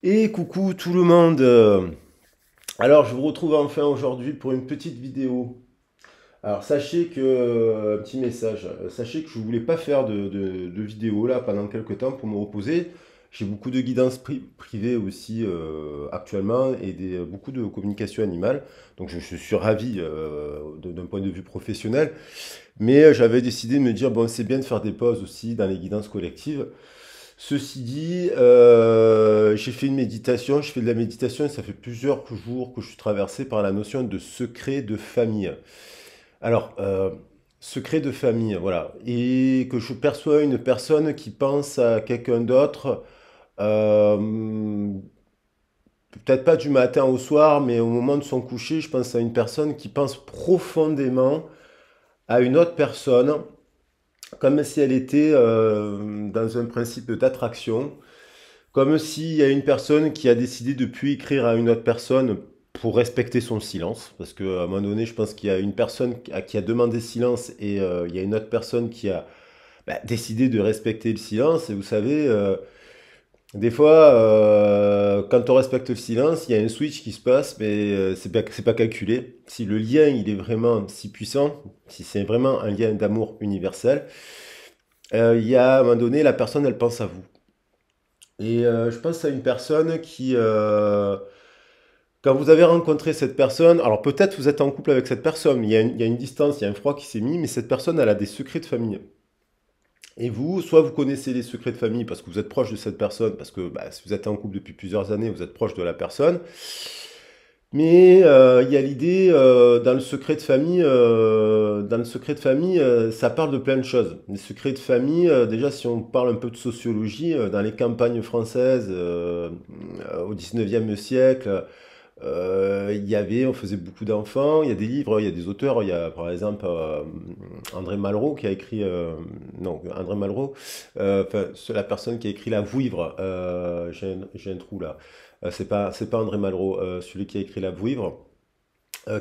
Et coucou tout le monde. Alors je vous retrouve enfin aujourd'hui pour une petite vidéo. Alors sachez que, un petit message, sachez que je voulais pas faire de vidéo là pendant quelques temps pour me reposer. J'ai beaucoup de guidance privée aussi actuellement et beaucoup de communication animale. Donc je suis ravi d'un point de vue professionnel. Mais j'avais décidé de me dire, bon c'est bien de faire des pauses aussi dans les guidances collectives. Ceci dit, j'ai fait une méditation, je fais de la méditation et ça fait plusieurs jours que je suis traversé par la notion de secret de famille. Alors, secret de famille, voilà. Et que je perçois une personne qui pense à quelqu'un d'autre, euh, peut-être pas du matin au soir, mais au moment de son coucher, je pense à une personne qui pense profondément à une autre personne, comme si elle était dans un principe d'attraction. Comme s'il y a une personne qui a décidé de plus écrire à une autre personne pour respecter son silence. Parce qu'à un moment donné, je pense qu'il y a une personne qui a demandé silence et il y a une autre personne qui a décidé de respecter le silence. Et vous savez, des fois, quand on respecte le silence, il y a un switch qui se passe, mais c'est pas calculé. Si le lien il est vraiment si puissant, si c'est vraiment un lien d'amour universel, il y a à un moment donné, la personne elle pense à vous. Et je pense à une personne qui, quand vous avez rencontré cette personne, alors peut-être vous êtes en couple avec cette personne, il y a une distance, il y a un froid qui s'est mis, mais cette personne, elle a des secrets de famille. Et vous, soit vous connaissez les secrets de famille parce que vous êtes proche de cette personne, parce que si vous êtes en couple depuis plusieurs années, vous êtes proche de la personne. Mais il y a l'idée dans le secret de famille, ça parle de plein de choses. Les secrets de famille, déjà si on parle un peu de sociologie, dans les campagnes françaises au 19e siècle, on faisait beaucoup d'enfants. Il y a des livres, il y a des auteurs. Il y a par exemple André Malraux qui a écrit, non, André Malraux, enfin, c'est la personne qui a écrit La Vouivre. J'ai un trou là. C'est pas André Malraux, celui qui a écrit La Vouivre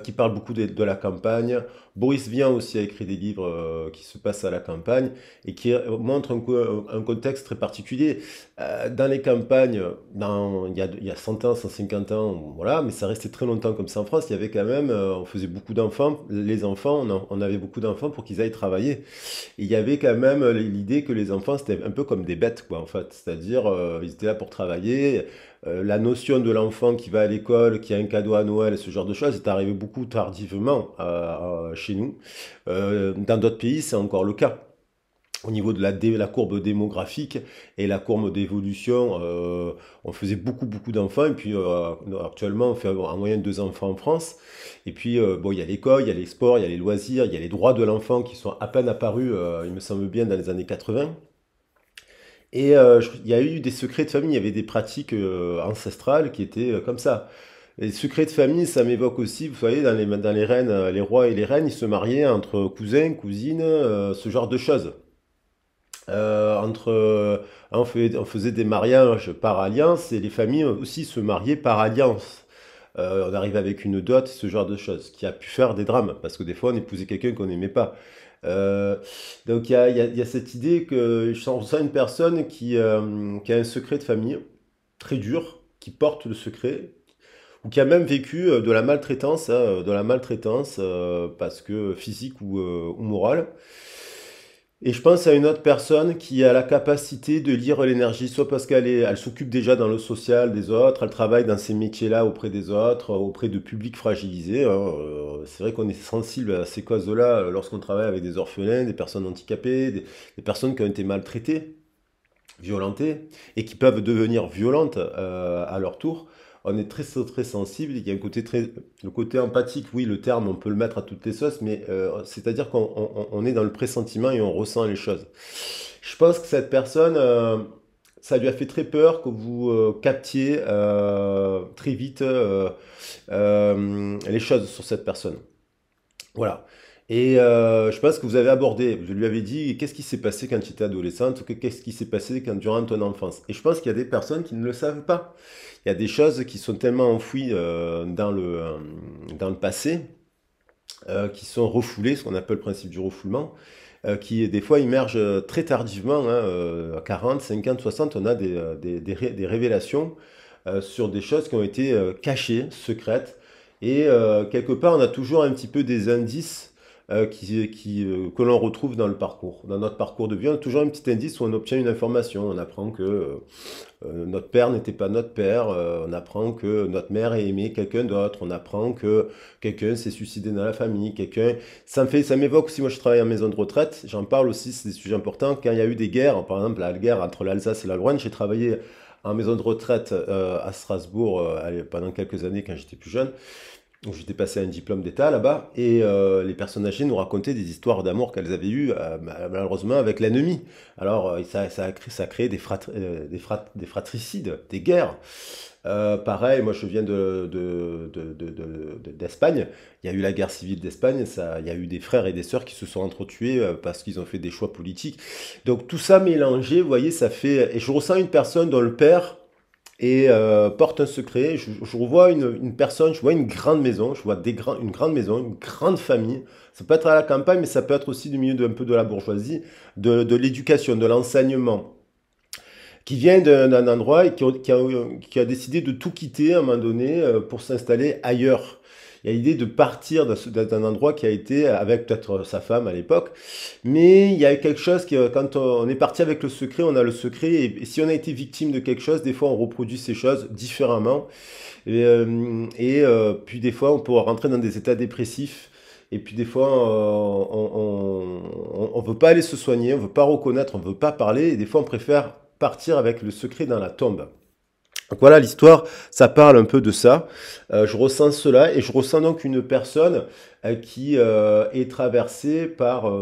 qui parle beaucoup de la campagne. Boris Vian aussi a écrit des livres qui se passent à la campagne et qui montrent un contexte très particulier. Dans les campagnes, il y a 100 ans, 150 ans, voilà, mais ça restait très longtemps comme ça en France. Il y avait quand même, on faisait beaucoup d'enfants. Les enfants, on avait beaucoup d'enfants pour qu'ils aillent travailler. Et il y avait quand même l'idée que les enfants, c'était un peu comme des bêtes, quoi, en fait. C'est-à-dire, ils étaient là pour travailler. La notion de l'enfant qui va à l'école, qui a un cadeau à Noël, ce genre de choses, est arrivé beaucoup tardivement chez nous. Dans d'autres pays, c'est encore le cas. Au niveau de la courbe démographique et la courbe d'évolution, on faisait beaucoup d'enfants. Et puis actuellement, on fait en moyenne 2 enfants en France. Et puis, bon, il y a l'école, il y a les sports, il y a les loisirs, il y a les droits de l'enfant qui sont à peine apparus, il me semble bien, dans les années 80. Et il y a eu des secrets de famille, il y avait des pratiques ancestrales qui étaient comme ça. Les secrets de famille, ça m'évoque aussi, vous savez, dans les reines, les rois et les reines, ils se mariaient entre cousins, cousines, ce genre de choses. On faisait des mariages par alliance et les familles aussi se mariaient par alliance. On arrivait avec une dot, ce genre de choses, qui a pu faire des drames, parce que des fois on épousait quelqu'un qu'on n'aimait pas. Euh, donc il y a cette idée que je sens une personne qui a un secret de famille très dur, qui porte le secret, ou qui a même vécu de la maltraitance, parce que physique ou morale. Et je pense à une autre personne qui a la capacité de lire l'énergie, soit parce elle s'occupe déjà dans le social des autres, elle travaille dans ces métiers-là auprès des autres, auprès de publics fragilisés, hein. C'est vrai qu'on est sensible à ces causes-là lorsqu'on travaille avec des orphelins, des personnes handicapées, des personnes qui ont été maltraitées, violentées, et qui peuvent devenir violentes à leur tour. On est très sensible, il y a le côté empathique, oui, le terme, on peut le mettre à toutes les sauces, mais c'est-à-dire qu'on est dans le pressentiment et on ressent les choses. Je pense que cette personne, ça lui a fait très peur que vous captiez très vite les choses sur cette personne. Voilà. Et je pense que vous avez abordé, je lui avais dit, qu'est-ce qui s'est passé quand tu étais adolescente, ou qu'est-ce qui s'est passé durant ton enfance. Et je pense qu'il y a des personnes qui ne le savent pas. Il y a des choses qui sont tellement enfouies dans le passé, qui sont refoulées, ce qu'on appelle le principe du refoulement, qui des fois émergent très tardivement, hein, à 40, 50, 60, on a des révélations sur des choses qui ont été cachées, secrètes. Et quelque part, on a toujours un petit peu des indices que l'on retrouve dans le parcours. Dans notre parcours de vie, on a toujours un petit indice où on obtient une information. On apprend que notre père n'était pas notre père, on apprend que notre mère a aimé quelqu'un d'autre, on apprend que quelqu'un s'est suicidé dans la famille, Ça m'évoque aussi, moi je travaille en maison de retraite, j'en parle aussi, c'est des sujets importants. Quand il y a eu des guerres, par exemple la guerre entre l'Alsace et la Lorraine, j'ai travaillé en maison de retraite à Strasbourg pendant quelques années quand j'étais plus jeune. Donc j'étais passé un diplôme d'État là-bas et les personnes âgées nous racontaient des histoires d'amour qu'elles avaient eues malheureusement avec l'ennemi. Alors ça a créé des fratricides, des guerres. Pareil, moi je viens d'Espagne. Il y a eu la guerre civile d'Espagne. Il y a eu des frères et des sœurs qui se sont entretués parce qu'ils ont fait des choix politiques. Donc tout ça mélangé, vous voyez, ça fait... Et je ressens une personne dont le père porte un secret. Je revois une personne, je vois une grande maison, je vois une grande maison, une grande famille. Ça peut être à la campagne, mais ça peut être aussi du milieu un peu de la bourgeoisie, de l'éducation, de l'enseignement, qui vient d'un endroit et qui a décidé de tout quitter à un moment donné pour s'installer ailleurs. Il y a l'idée de partir d'un endroit qui a été avec peut-être sa femme à l'époque, mais il y a quelque chose qui, quand on est parti avec le secret, on a le secret, et si on a été victime de quelque chose, des fois on reproduit ces choses différemment, puis des fois on peut rentrer dans des états dépressifs, et puis des fois on veut pas aller se soigner, on veut pas reconnaître, on veut pas parler, et des fois on préfère partir avec le secret dans la tombe. Donc voilà, l'histoire, ça parle un peu de ça. Je ressens cela et je ressens donc une personne qui est traversée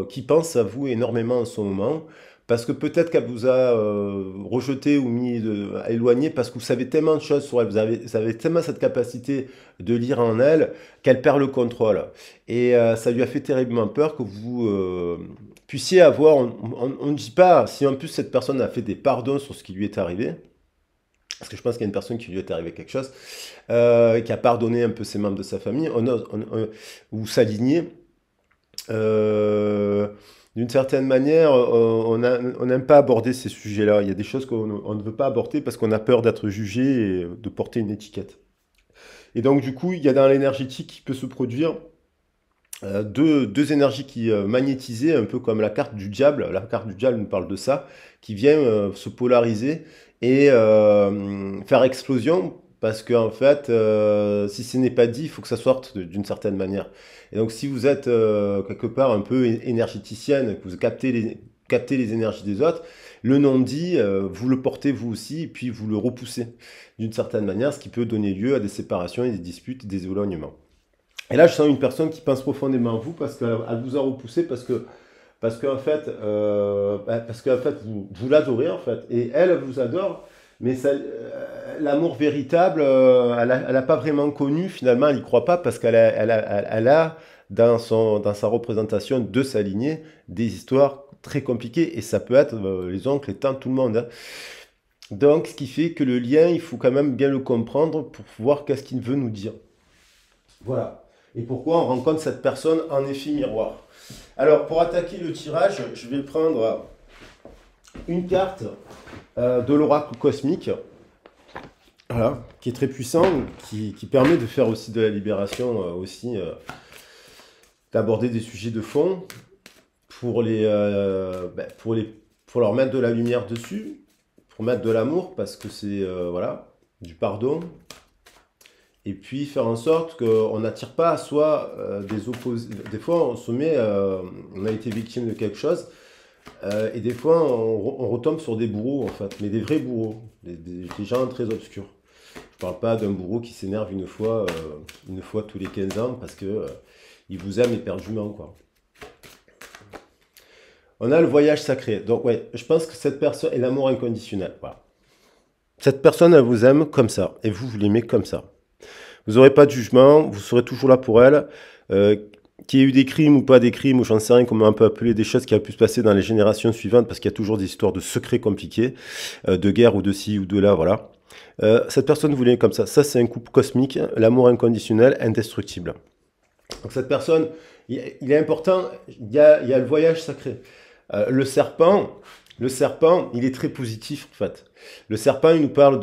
qui pense à vous énormément en ce moment, parce que peut-être qu'elle vous a rejeté ou éloigné, parce que vous savez tellement de choses sur elle, vous avez tellement cette capacité de lire en elle, qu'elle perd le contrôle. Et ça lui a fait terriblement peur que vous puissiez avoir, on ne dit pas, si en plus cette personne a fait des pardons sur ce qui lui est arrivé, parce que je pense qu'il y a une personne qui lui est arrivé quelque chose, qui a pardonné un peu ses membres de sa famille, ou s'aligner. D'une certaine manière, on n'aime pas aborder ces sujets-là. Il y a des choses qu'on ne veut pas aborder parce qu'on a peur d'être jugé et de porter une étiquette. Et donc, du coup, il y a dans l'énergétique qui peut se produire deux énergies qui magnétisées, un peu comme la carte du diable. La carte du diable nous parle de ça, qui vient se polariser et faire explosion, parce qu'en fait, si ce n'est pas dit, il faut que ça sorte d'une certaine manière. Et donc si vous êtes quelque part un peu énergéticienne, que vous captez les énergies des autres, le non-dit, vous le portez vous aussi, et puis vous le repoussez d'une certaine manière, ce qui peut donner lieu à des séparations et des disputes, des éloignements. Et là, je sens une personne qui pense profondément à vous, parce qu'elle vous a repoussé, parce qu'en fait, vous l'adorez en fait, et elle vous adore, mais l'amour véritable, elle n'a pas vraiment connu, finalement, elle n'y croit pas, parce qu'elle a dans sa représentation de sa lignée des histoires très compliquées, et ça peut être les oncles, les tantes, tout le monde, hein. Donc, ce qui fait que le lien, il faut quand même bien le comprendre pour voir qu'est-ce qu'il veut nous dire. Voilà. Et pourquoi on rencontre cette personne en effet miroir. Alors, pour attaquer le tirage, je vais prendre une carte de l'oracle cosmique, voilà, qui est très puissant, qui permet de faire aussi de la libération, d'aborder des sujets de fond, pour leur mettre de la lumière dessus, pour mettre de l'amour, parce que c'est voilà, du pardon. Et puis faire en sorte qu'on n'attire pas à soi des opposés. Des fois, on a été victime de quelque chose, et des fois, on retombe sur des bourreaux, en fait, mais des vrais bourreaux, des gens très obscurs. Je ne parle pas d'un bourreau qui s'énerve une fois tous les 15 ans, parce que il vous aime éperdument, quoi. On a le voyage sacré. Donc, ouais, je pense que cette personne est l'amour inconditionnel. Voilà. Cette personne, elle vous aime comme ça, et vous l'aimez comme ça. Vous n'aurez pas de jugement, vous serez toujours là pour elle. Qu'il y ait eu des crimes ou pas des crimes, ou j'en sais rien, comment on peut appeler des choses qui ont pu se passer dans les générations suivantes, parce qu'il y a toujours des histoires de secrets compliqués, de guerre ou de ci ou de là, voilà. Cette personne vous l'aimez comme ça. Ça, c'est un couple cosmique, l'amour inconditionnel, indestructible. Donc cette personne, il est important, il y a le voyage sacré. Le serpent, Le serpent, il est très positif en fait. Le serpent, il nous parle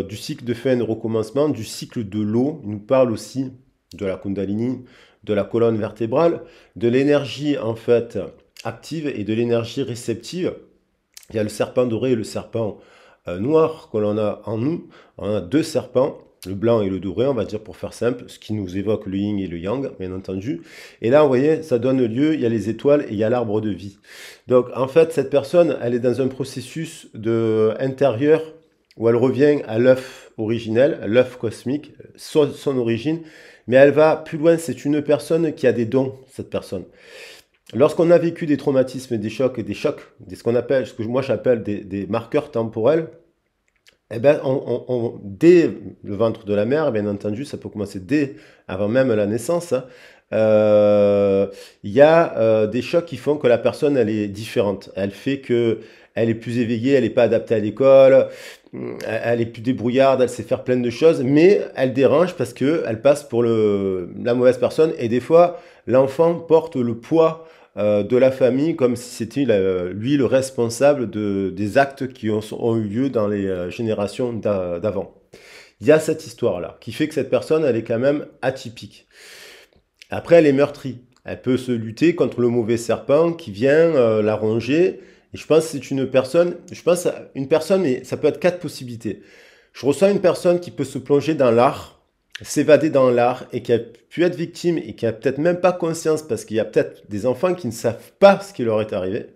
du cycle de fin et de recommencement, du cycle de l'eau. Il nous parle aussi de la Kundalini, de la colonne vertébrale, de l'énergie en fait active et de l'énergie réceptive. Il y a le serpent doré et le serpent noir que l'on a en nous. On a deux serpents, le blanc et le doré, on va dire pour faire simple, ce qui nous évoque le yin et le yang, bien entendu. Et là, vous voyez, ça donne lieu, il y a les étoiles et il y a l'arbre de vie. Donc, en fait, cette personne, elle est dans un processus intérieur où elle revient à l'œuf originel, à l'œuf cosmique, son origine, mais elle va plus loin, c'est une personne qui a des dons, cette personne. Lorsqu'on a vécu des traumatismes, des chocs, ce qu'on appelle, ce que moi j'appelle des marqueurs temporels, eh ben, dès le ventre de la mère, bien entendu, ça peut commencer dès avant même la naissance, hein, il y a des chocs qui font que la personne, elle est différente. Elle fait que elle est plus éveillée, elle n'est pas adaptée à l'école, elle est plus débrouillarde, elle sait faire plein de choses, mais elle dérange parce que elle passe pour la mauvaise personne. Et des fois, l'enfant porte le poids de la famille comme si c'était lui le responsable des actes qui ont eu lieu dans les générations d'avant. Il y a cette histoire-là qui fait que cette personne, elle est quand même atypique. Après, elle est meurtrie. Elle peut se lutter contre le mauvais serpent qui vient la ronger. Et je pense que c'est une personne, mais ça peut être 4 possibilités. Je reçois une personne qui peut se plonger dans l'art, s'évader dans l'art et qui a pu être victime et qui a peut-être même pas conscience parce qu'il y a peut-être des enfants qui ne savent pas ce qui leur est arrivé.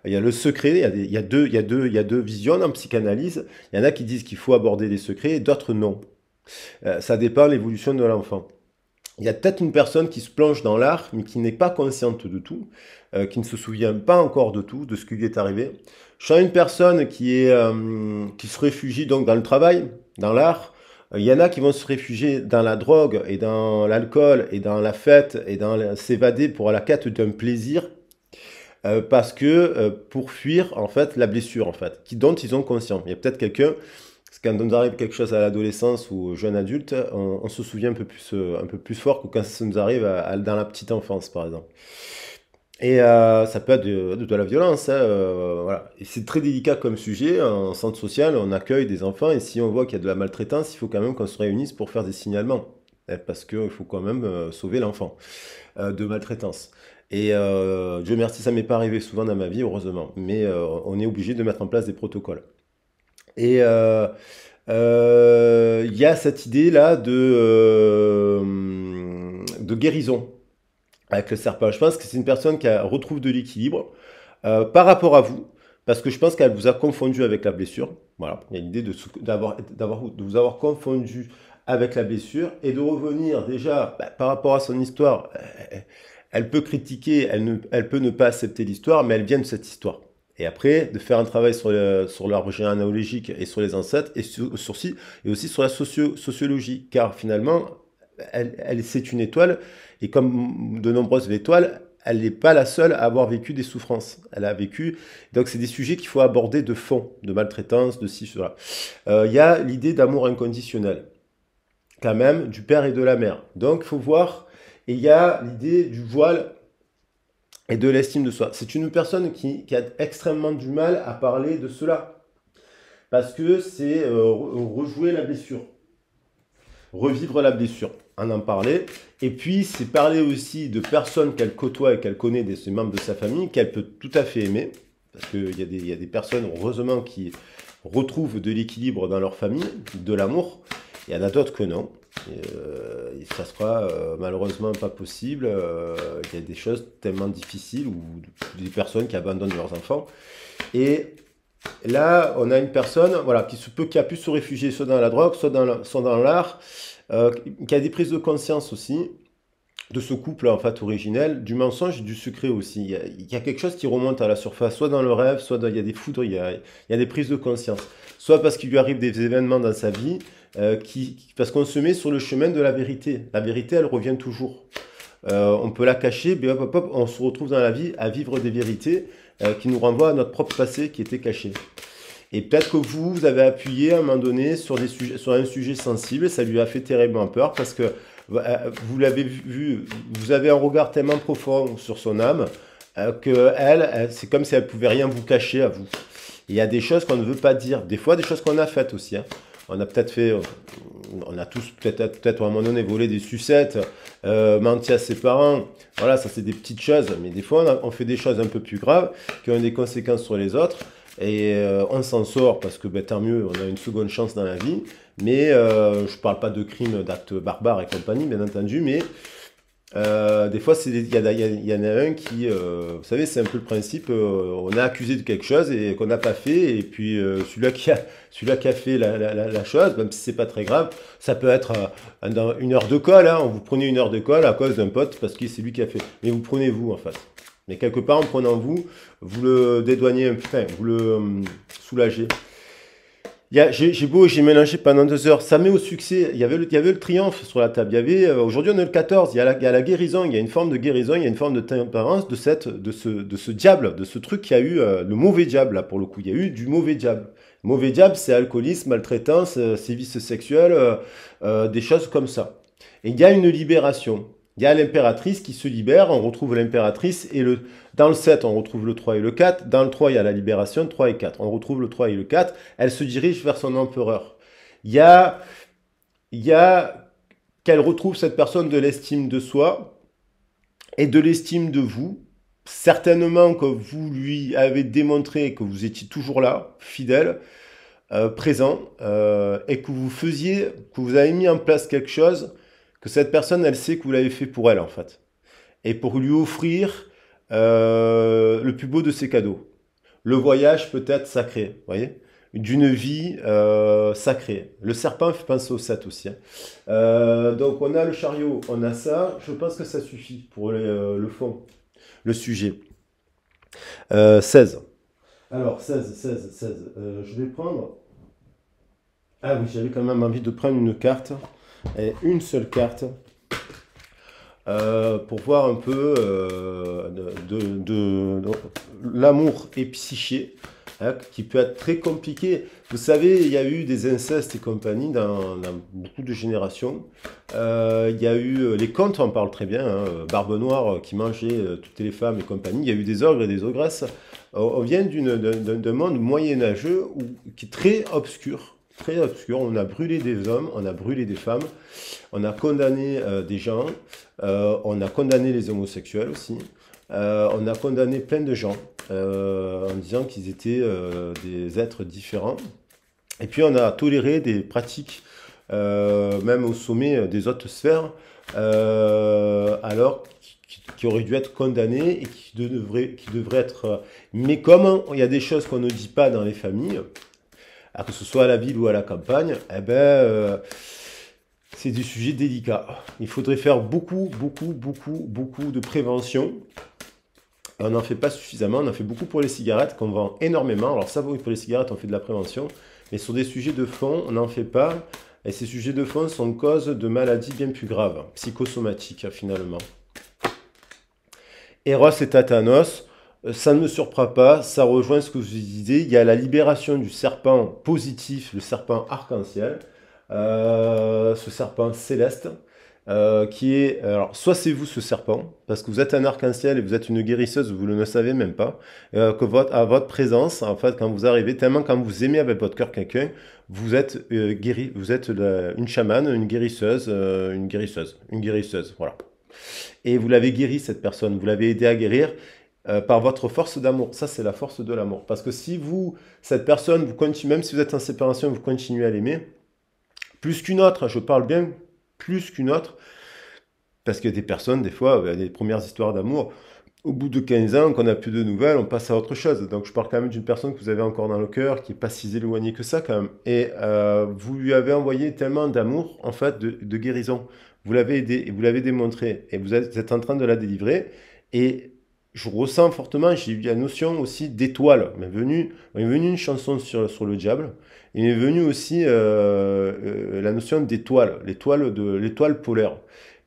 Il y a le secret, il y a deux visions en psychanalyse. Il y en a qui disent qu'il faut aborder les secrets et d'autres non. Ça dépend de l'évolution de l'enfant. Il y a peut-être une personne qui se plonge dans l'art, mais qui n'est pas consciente de tout, qui ne se souvient pas encore de tout, de ce qui lui est arrivé. Je sens une personne qui se réfugie donc dans le travail, dans l'art. Il y en a qui vont se réfugier dans la drogue et dans l'alcool et dans la fête et dans s'évader pour la quête d'un plaisir, parce que pour fuir en fait la blessure en fait, dont ils ont conscience. Il y a peut-être quelqu'un. Quand on nous arrive quelque chose à l'adolescence ou au jeune adulte, on se souvient un peu plus fort que quand ça nous arrive dans la petite enfance, par exemple. Et ça peut être de la violence, hein, voilà. Et c'est très délicat comme sujet. En centre social, on accueille des enfants et si on voit qu'il y a de la maltraitance, il faut quand même qu'on se réunisse pour faire des signalements. Parce qu'il faut quand même sauver l'enfant de maltraitance. Et Dieu merci, ça m'est pas arrivé souvent dans ma vie, heureusement. Mais on est obligé de mettre en place des protocoles. Et il y a cette idée-là de guérison avec le serpent. Je pense que c'est une personne qui retrouve de l'équilibre par rapport à vous, parce que je pense qu'elle vous a confondu avec la blessure. Voilà, il y a l'idée de vous avoir confondu avec la blessure et de revenir déjà par rapport à son histoire. Elle peut critiquer, elle peut ne pas accepter l'histoire, mais elle vient de cette histoire. Et après, de faire un travail sur l'arbre généalogique et sur les ancêtres, et aussi sur la sociologie, car finalement, c'est une étoile, et comme de nombreuses étoiles, elle n'est pas la seule à avoir vécu des souffrances. Elle a vécu, donc c'est des sujets qu'il faut aborder de fond, de maltraitance, de ci, cela. Il y a l'idée d'amour inconditionnel, quand même, du père et de la mère. Donc, il faut voir, et il y a l'idée du voile, et de l'estime de soi. C'est une personne qui a extrêmement du mal à parler de cela. Parce que c'est rejouer la blessure. Revivre la blessure. En parler. Et puis, c'est parler aussi de personnes qu'elle côtoie et qu'elle connaît, des membres de sa famille, qu'elle peut tout à fait aimer. Parce qu'il y a des personnes, heureusement, qui retrouvent de l'équilibre dans leur famille, de l'amour. Il y en a d'autres que non. Ça sera malheureusement pas possible. Il y a des choses tellement difficiles ou des personnes qui abandonnent leurs enfants. Et là, on a une personne voilà, qui a pu se réfugier soit dans la drogue, soit dans l'art, qui a des prises de conscience aussi de ce couple en fait originel, du mensonge et du secret aussi. Il y a quelque chose qui remonte à la surface, soit dans le rêve, soit il y a des foudres, il y a des prises de conscience. Soit parce qu'il lui arrive des événements dans sa vie, parce qu'on se met sur le chemin de la vérité. La vérité, elle revient toujours. On peut la cacher, mais hop, hop, on se retrouve dans la vie à vivre des vérités qui nous renvoient à notre propre passé qui était caché. Et peut-être que vous avez appuyé à un moment donné sur un sujet sensible, ça lui a fait terriblement peur parce que vous l'avez vu, vous avez un regard tellement profond sur son âme c'est comme si elle pouvait rien vous cacher à vous. Il y a des choses qu'on ne veut pas dire, des fois des choses qu'on a faites aussi, hein. On a peut-être fait, on a tous peut-être à un moment donné volé des sucettes, menti à ses parents. Voilà, ça c'est des petites choses, mais des fois on fait des choses un peu plus graves qui ont des conséquences sur les autres. Et on s'en sort parce que ben, tant mieux, on a une seconde chance dans la vie. Mais je parle pas de crimes, d'actes barbares et compagnie, bien entendu, mais des fois, il y en a un qui, vous savez, c'est un peu le principe, on est accusé de quelque chose et qu'on n'a pas fait, et puis celui-là qui a fait la chose, même si c'est pas très grave, ça peut être dans une heure de colle, hein, vous prenez une heure de colle à cause d'un pote parce que c'est lui qui a fait. Mais vous prenez vous en fait. Mais quelque part, en prenant vous, vous le dédouanez, enfin, vous le soulagez. J'ai mélangé pendant 2 heures. Ça met au succès. Il y avait le triomphe sur la table. Aujourd'hui, on est le 14. Il y a la guérison. Il y a une forme de guérison. Il y a une forme de tempérance de ce diable, de ce truc qui a eu le mauvais diable, là, pour le coup. Il y a eu du mauvais diable. Mauvais diable, c'est alcoolisme, maltraitance, sévices sexuels, des choses comme ça. Et il y a une libération. Il y a l'impératrice qui se libère. On retrouve l'impératrice dans le 7, on retrouve le 3 et le 4. Dans le 3, il y a la libération, 3 et 4. On retrouve le 3 et le 4. Elle se dirige vers son empereur. Il y a qu'elle retrouve cette personne de l'estime de soi et de l'estime de vous. Certainement que vous lui avez démontré que vous étiez toujours là, fidèle, présent, et que vous avez mis en place quelque chose, que cette personne, elle sait que vous l'avez fait pour elle, en fait. Et pour lui offrir le plus beau de ses cadeaux. Le voyage peut-être sacré, vous voyez, d'une vie sacrée. Le serpent fait penser au 7 aussi, hein. Donc on a le chariot, on a ça. Je pense que ça suffit pour le fond, le sujet. 16. Alors 16. Je vais prendre... Ah oui, j'avais quand même envie de prendre une carte, et une seule carte. Pour voir un peu de l'amour et psyché, hein, qui peut être très compliqué. Vous savez, il y a eu des incestes et compagnie dans beaucoup de générations. Il y a eu les contes, on parle très bien, hein, Barbe Noire qui mangeait toutes les femmes et compagnie. Il y a eu des ogres et des ogresses. On vient d'un monde moyenâgeux qui est très obscur. Très obscur. On a brûlé des hommes, on a brûlé des femmes, on a condamné des gens, on a condamné les homosexuels aussi, on a condamné plein de gens en disant qu'ils étaient des êtres différents. Et puis on a toléré des pratiques, même au sommet des hautes sphères, alors qui auraient dû être condamnées et qui devraient être... Mais comme il y a des choses qu'on ne dit pas dans les familles, que ce soit à la ville ou à la campagne, eh ben, c'est des sujets délicats. Il faudrait faire beaucoup de prévention. On n'en fait pas suffisamment. On en fait beaucoup pour les cigarettes, qu'on vend énormément. Alors ça, oui, pour les cigarettes, on fait de la prévention. Mais sur des sujets de fond, on n'en fait pas. Et ces sujets de fond sont cause de maladies bien plus graves, psychosomatiques, finalement. Eros et Tatanos, ça ne me surprend pas, ça rejoint ce que je vous disais, il y a la libération du serpent positif, le serpent arc-en-ciel, ce serpent céleste, qui est, alors soit c'est vous ce serpent, parce que vous êtes un arc-en-ciel et vous êtes une guérisseuse, vous ne le savez même pas, à votre présence, en fait, quand vous arrivez, tellement quand vous aimez avec votre cœur quelqu'un, vous êtes guéri, vous êtes une chamane, une guérisseuse, voilà. Et vous l'avez guéri, cette personne, vous l'avez aidé à guérir par votre force d'amour. Ça, c'est la force de l'amour. Parce que si vous, cette personne, vous continuez, même si vous êtes en séparation, vous continuez à l'aimer, plus qu'une autre, je parle bien plus qu'une autre, parce qu'il y a des personnes, des fois, il y a des premières histoires d'amour, au bout de 15 ans, qu'on n'a plus de nouvelles, on passe à autre chose. Donc je parle quand même d'une personne que vous avez encore dans le cœur, qui n'est pas si éloignée que ça quand même. Et vous lui avez envoyé tellement d'amour, en fait, de guérison. Vous l'avez aidé, et vous l'avez démontré, et vous êtes en train de la délivrer. Et je ressens fortement, j'ai eu la notion aussi d'étoile. Il m'est venu une chanson sur le diable. Il m'est venu aussi la notion d'étoile, l'étoile polaire.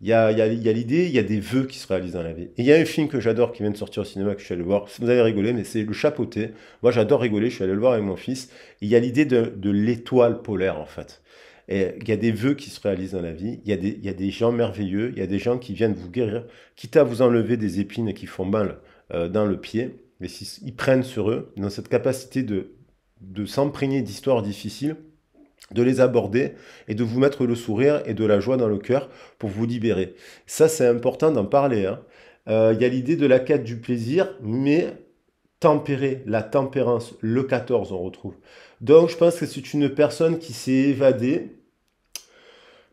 Il y a l'idée, il y a des vœux qui se réalisent dans la vie. Et il y a un film que j'adore qui vient de sortir au cinéma, que je suis allé voir. Vous avez rigolé, mais c'est Le Chapeauté. Moi, j'adore rigoler, je suis allé le voir avec mon fils. Et il y a l'idée de l'étoile polaire, en fait. Et il y a des vœux qui se réalisent dans la vie. Il y a des gens merveilleux. Il y a des gens qui viennent vous guérir, quitte à vous enlever des épines qui font mal dans le pied, et ils prennent sur eux, dans cette capacité de s'imprégner d'histoires difficiles, de les aborder et de vous mettre le sourire et de la joie dans le cœur pour vous libérer. Ça, c'est important d'en parler, hein. Il y a l'idée de la quête du plaisir, mais tempéré, la tempérance, le 14 on retrouve. Donc je pense que c'est une personne qui s'est évadée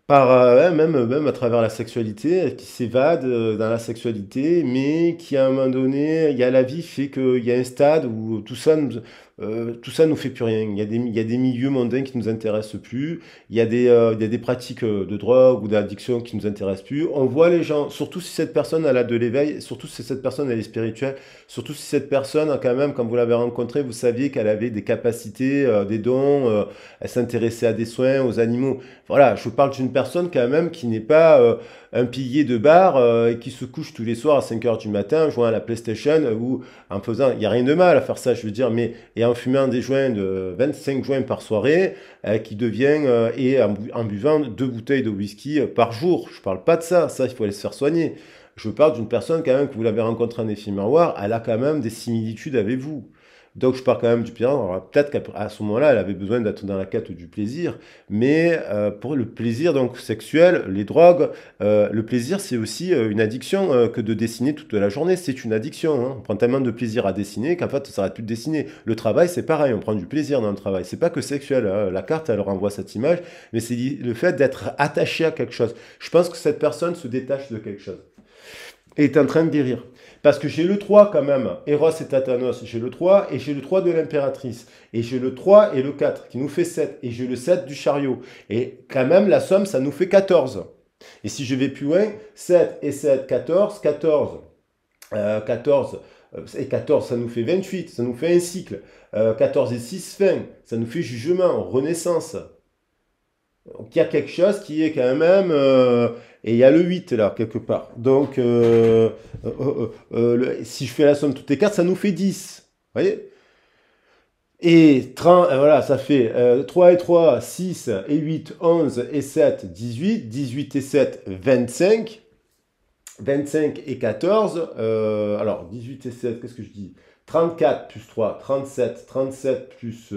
par, même à travers la sexualité, qui s'évade dans la sexualité, mais qui à un moment donné, il y a la vie fait qu'il y a un stade où tout ça nous fait plus rien. Il y a des milieux mondains qui nous intéressent plus, il y a des pratiques de drogue ou d'addiction qui nous intéressent plus. On voit les gens, surtout si cette personne elle a de l'éveil, surtout si cette personne elle est spirituelle, surtout si cette personne quand même, quand vous l'avez rencontrée, vous saviez qu'elle avait des capacités, des dons, elle s'intéressait à des soins, aux animaux. Voilà, je parle d'une personne quand même qui n'est pas un pilier de bar et qui se couche tous les soirs à 5 heures du matin jouant à la PlayStation ou en faisant, il n'y a rien de mal à faire ça, je veux dire, mais et en fumant des joints de 25 joints par soirée qui devient et en buvant 2 bouteilles de whisky par jour. Je parle pas de ça, ça il faut aller se faire soigner. Je parle d'une personne quand même que vous l'avez rencontrée en effet miroir, elle a quand même des similitudes avec vous. Donc je parle quand même du plaisir. Alors, peut-être qu'à ce moment-là, elle avait besoin d'être dans la quête du plaisir, mais pour le plaisir donc sexuel, les drogues, le plaisir c'est aussi une addiction que de dessiner toute la journée. C'est une addiction, hein. On prend tellement de plaisir à dessiner qu'en fait ça s'arrête plus de dessiner. Le travail c'est pareil, on prend du plaisir dans le travail. C'est pas que sexuel, hein. La carte elle renvoie cette image, mais c'est le fait d'être attaché à quelque chose. Je pense que cette personne se détache de quelque chose et est en train de guérir. Parce que j'ai le 3 quand même, Eros et Tatanos, j'ai le 3 et j'ai le 3 de l'impératrice. Et j'ai le 3 et le 4 qui nous fait 7. Et j'ai le 7 du chariot. Et quand même, la somme, ça nous fait 14. Et si je vais plus loin, 7 et 7, 14, 14, 14 et 14, ça nous fait 28, ça nous fait un cycle. 14 et 6, fin, ça nous fait jugement, renaissance. Donc il y a quelque chose qui est quand même... et il y a le 8 là, quelque part. Donc, si je fais la somme de toutes les cartes, ça nous fait 10. Vous voyez? Et 30, voilà, ça fait 3 et 3, 6 et 8, 11 et 7, 18. 18 et 7, 25. 25 et 14. Alors, 18 et 7, qu'est-ce que je dis? 34 plus 3, 37. 37 plus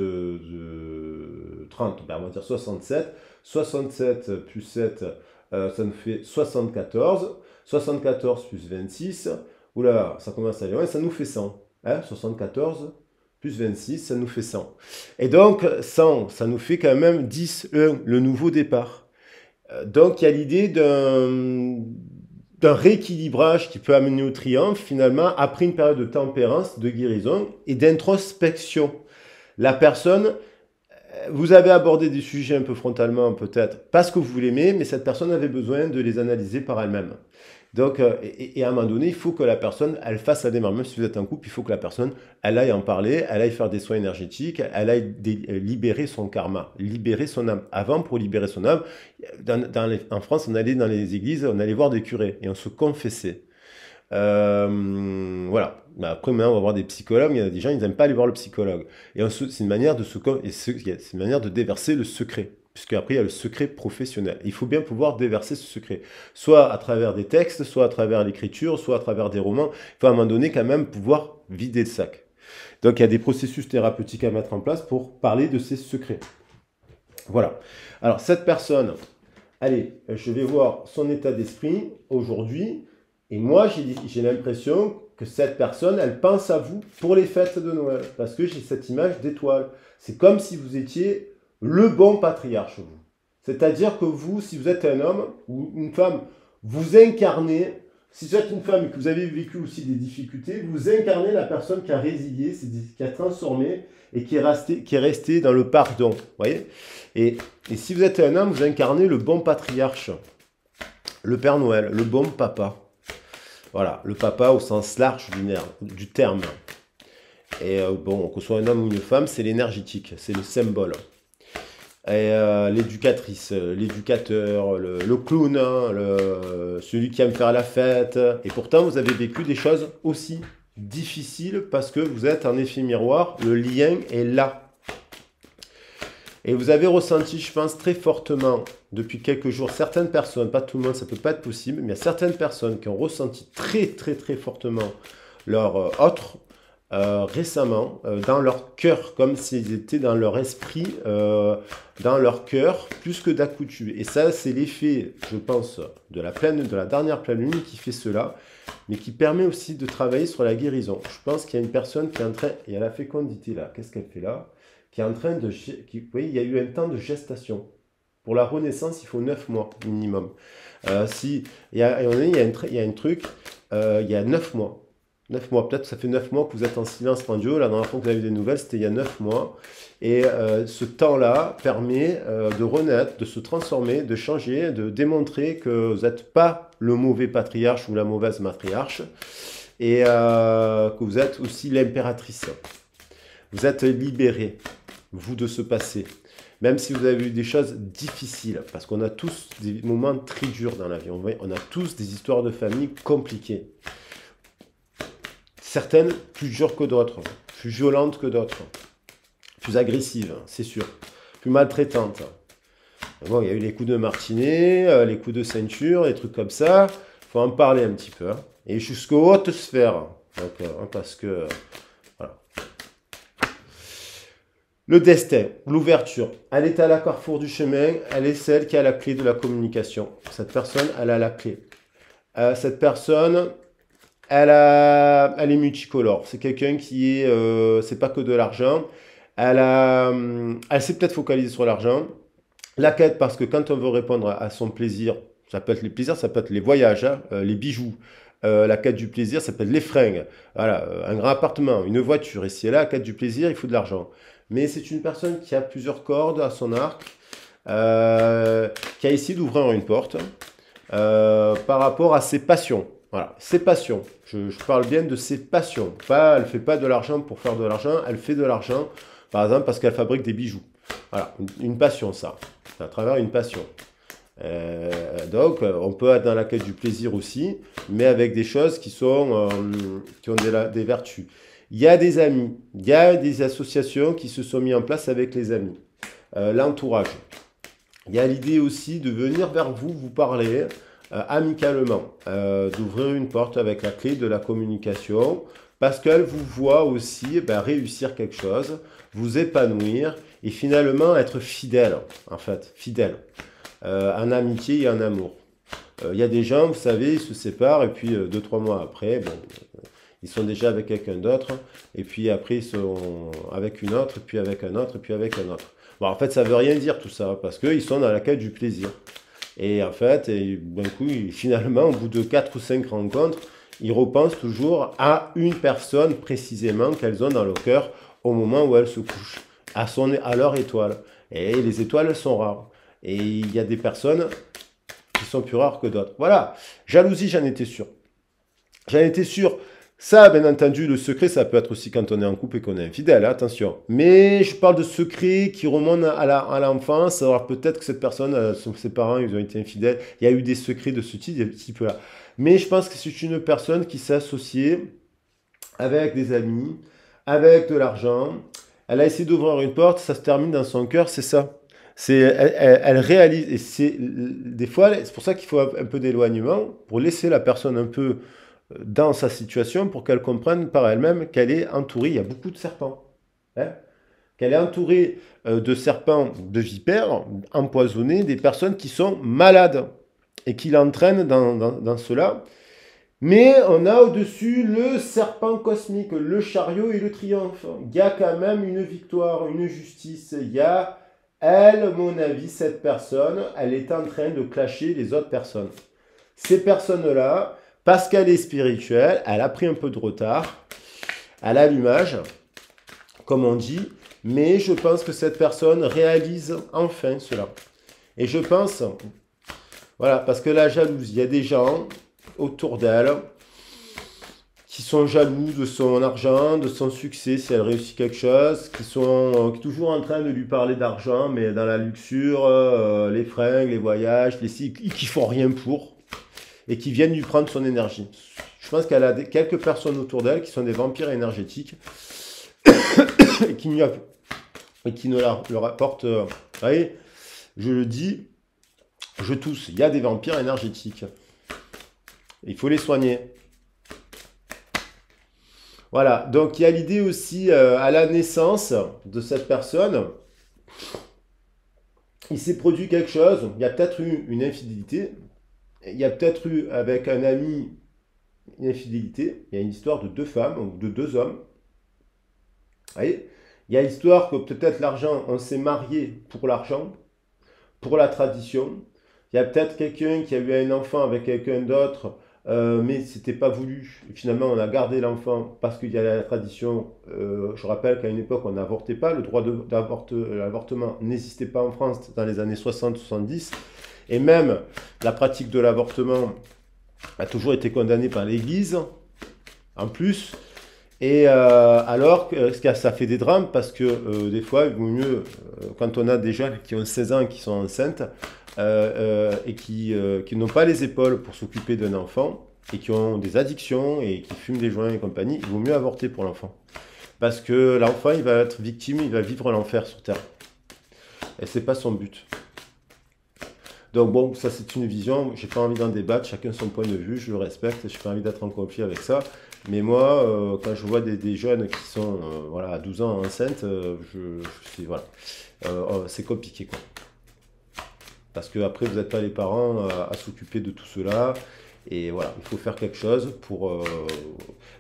30, ben on va dire 67. 67 plus 7, ça nous fait 74. 74 plus 26, oula, ça commence à aller loin, ça nous fait 100. Hein, 74 plus 26, ça nous fait 100. Et donc, 100, ça nous fait quand même 10, 1, le nouveau départ. Donc, il y a l'idée d'un rééquilibrage qui peut amener au triomphe, finalement, après une période de tempérance, de guérison et d'introspection. La personne... Vous avez abordé des sujets un peu frontalement, peut-être, parce que vous l'aimez, mais cette personne avait besoin de les analyser par elle-même. Donc, et à un moment donné, il faut que la personne, elle fasse sa démarche. Même si vous êtes en couple, il faut que la personne, elle aille en parler, elle aille faire des soins énergétiques, elle aille libérer son karma, libérer son âme. Avant, pour libérer son âme, en France, on allait dans les églises, on allait voir des curés, et on se confessait. Voilà. Mais après, maintenant, on va voir des psychologues. Il y a des gens, ils n'aiment pas aller voir le psychologue. Et c'est une manière c'est une manière de déverser le secret. Puisque après, il y a le secret professionnel. Il faut bien pouvoir déverser ce secret. Soit à travers des textes, soit à travers l'écriture, soit à travers des romans. Il faut à un moment donné, quand même, pouvoir vider le sac. Donc, il y a des processus thérapeutiques à mettre en place pour parler de ces secrets. Voilà. Alors, cette personne, allez, je vais voir son état d'esprit aujourd'hui. Et moi, j'ai l'impression que cette personne, elle pense à vous pour les fêtes de Noël. Parce que j'ai cette image d'étoile. C'est comme si vous étiez le bon patriarche, vous. C'est-à-dire que vous, si vous êtes un homme ou une femme, vous incarnez, si vous êtes une femme et que vous avez vécu aussi des difficultés, vous incarnez la personne qui a résilié, qui a transformé et qui est resté dans le pardon. Vous voyez? Et si vous êtes un homme, vous incarnez le bon patriarche, le Père Noël, le bon papa. Voilà, le papa au sens large du terme. Et bon, que ce soit un homme ou une femme, c'est l'énergétique, c'est le symbole. Et l'éducatrice, l'éducateur, le clown, hein, celui qui aime faire la fête. Et pourtant, vous avez vécu des choses aussi difficiles parce que vous êtes en effet miroir, le lien est là. Et vous avez ressenti, je pense, très fortement, depuis quelques jours, certaines personnes, pas tout le monde, ça ne peut pas être possible, mais il y a certaines personnes qui ont ressenti très, très, très fortement leur autre récemment dans leur cœur, comme s'ils étaient dans leur esprit, dans leur cœur, plus que d'accoutumé. Et ça, c'est l'effet, je pense, de la dernière pleine lune qui fait cela, mais qui permet aussi de travailler sur la guérison. Je pense qu'il y a une personne qui est en train, et elle a la fécondité là, qu'est-ce qu'elle fait là? Qui est en train de, vous voyez, il y a eu un temps de gestation. Pour la renaissance, il faut 9 mois minimum. Si, il y a un truc, il y a 9 mois. 9 mois, peut-être ça fait 9 mois que vous êtes en silence radio. La dernière fois que vous avez eu des nouvelles, c'était il y a 9 mois. Et ce temps-là permet de renaître, de se transformer, de changer, de démontrer que vous n'êtes pas le mauvais patriarche ou la mauvaise matriarche. Et que vous êtes aussi l'impératrice. Vous êtes libéré, vous, de ce passé. Même si vous avez eu des choses difficiles, parce qu'on a tous des moments très durs dans la vie. On a tous des histoires de famille compliquées. Certaines plus dures que d'autres, plus violentes que d'autres, plus agressives, c'est sûr, plus maltraitantes. Bon, il y a eu les coups de martinet, les coups de ceinture, des trucs comme ça. Il faut en parler un petit peu. Hein. Et jusqu'aux hautes sphères. Donc, parce que... Voilà. Le destin, l'ouverture. Elle est à la carrefour du chemin. Elle est celle qui a la clé de la communication. Cette personne, elle a la clé. Cette personne... Elle est multicolore. C'est quelqu'un qui est... c'est pas que de l'argent. Elle s'est peut-être focalisée sur l'argent. La quête, parce que quand on veut répondre à son plaisir, ça peut être les plaisirs, ça peut être les voyages, hein, les bijoux. La quête du plaisir, ça peut être les fringues. Voilà, un grand appartement, une voiture. Et si elle a la quête du plaisir, il faut de l'argent. Mais c'est une personne qui a plusieurs cordes à son arc, qui a essayé d'ouvrir une porte par rapport à ses passions. Voilà, ses passions. Je parle bien de ses passions. Elle ne fait pas de l'argent pour faire de l'argent, elle fait de l'argent, par exemple, parce qu'elle fabrique des bijoux. Voilà, une passion, ça. C'est à travers une passion. Donc, on peut être dans la quête du plaisir aussi, mais avec des choses qui ont des vertus. Il y a des amis, il y a des associations qui se sont mises en place avec les amis. L'entourage. Il y a l'idée aussi de venir vers vous, vous parler amicalement, d'ouvrir une porte avec la clé de la communication, parce qu'elle vous voit aussi réussir quelque chose, vous épanouir et finalement être fidèle, en fait, fidèle, en amitié et en amour. Il y a des gens, vous savez, ils se séparent et puis 2-3 mois après, bon, ils sont déjà avec quelqu'un d'autre, et puis après ils sont avec une autre, puis avec un autre, puis avec un autre. Bon, en fait, ça ne veut rien dire tout ça, parce qu'ils sont dans la quête du plaisir. Et en fait, d'un coup, finalement, au bout de 4 ou 5 rencontres, ils repensent toujours à une personne précisément qu'elles ont dans le cœur au moment où elles se couchent, à leur étoile. Et les étoiles, elles sont rares. Et il y a des personnes qui sont plus rares que d'autres. Voilà, jalousie, j'en étais sûr. J'en étais sûr. Ça, bien entendu, le secret, ça peut être aussi quand on est en couple et qu'on est infidèle, hein, attention. Mais je parle de secret qui remontent à l'enfance. Alors peut-être que cette personne, ses parents, ils ont été infidèles. Il y a eu des secrets de ce type-là. Mais je pense que c'est une personne qui s'est associée avec des amis, avec de l'argent. Elle a essayé d'ouvrir une porte, ça se termine dans son cœur, c'est ça. Elle réalise, et des fois, c'est pour ça qu'il faut un peu d'éloignement, pour laisser la personne un peu dans sa situation pour qu'elle comprenne par elle-même qu'elle est entourée, il y a beaucoup de serpents, hein, qu'elle est entourée de serpents, de vipères empoisonnés, des personnes qui sont malades et qui l'entraînent dans cela. Mais on a au-dessus le serpent cosmique, le chariot et le triomphe. Il y a quand même une victoire, une justice. Il y a, elle, à mon avis, cette personne, elle est en train de clasher les autres personnes. Ces personnes-là, parce qu'elle est spirituelle, elle a pris un peu de retard à l'allumage, comme on dit, mais je pense que cette personne réalise enfin cela. Et je pense, voilà, parce que la jalousie, il y a des gens autour d'elle qui sont jaloux de son argent, de son succès, si elle réussit quelque chose, qui sont toujours en train de lui parler d'argent, mais dans la luxure, les fringues, les voyages, qui font rien pour, et qui viennent lui prendre son énergie. Je pense qu'elle a quelques personnes autour d'elle qui sont des vampires énergétiques et qui ne leur apportent... vous voyez, je le dis, je tousse, il y a des vampires énergétiques. Il faut les soigner. Voilà, donc il y a l'idée aussi à la naissance de cette personne, il s'est produit quelque chose, il y a peut-être eu une infidélité, il y a peut-être eu avec un ami une infidélité, il y a une histoire de deux femmes ou de deux hommes. Vous voyez, il y a l'histoire que peut-être l'argent, on s'est marié pour l'argent, pour la tradition. Il y a peut-être quelqu'un qui a eu un enfant avec quelqu'un d'autre, mais c'était pas voulu. Et finalement, on a gardé l'enfant parce qu'il y a la tradition. Je rappelle qu'à une époque, on n'avortait pas. Le droit l'avortement n'existait pas en France dans les années 60-70. Et même la pratique de l'avortement a toujours été condamnée par l'Église, en plus. Et alors, ça fait des drames parce que des fois, il vaut mieux, quand on a des jeunes qui ont 16 ans et qui sont enceintes et qui n'ont pas les épaules pour s'occuper d'un enfant et qui ont des addictions et qui fument des joints et compagnie, il vaut mieux avorter pour l'enfant. Parce que l'enfant, il va être victime, il va vivre l'enfer sur Terre. Et c'est pas son but. Donc bon, ça c'est une vision, j'ai pas envie d'en débattre, chacun son point de vue, je le respecte, j'ai pas envie d'être en conflit avec ça. Mais moi, quand je vois des jeunes qui sont voilà, à 12 ans enceintes, voilà, c'est compliqué quoi. Parce que après vous n'êtes pas les parents à s'occuper de tout cela. Et voilà, il faut faire quelque chose pour...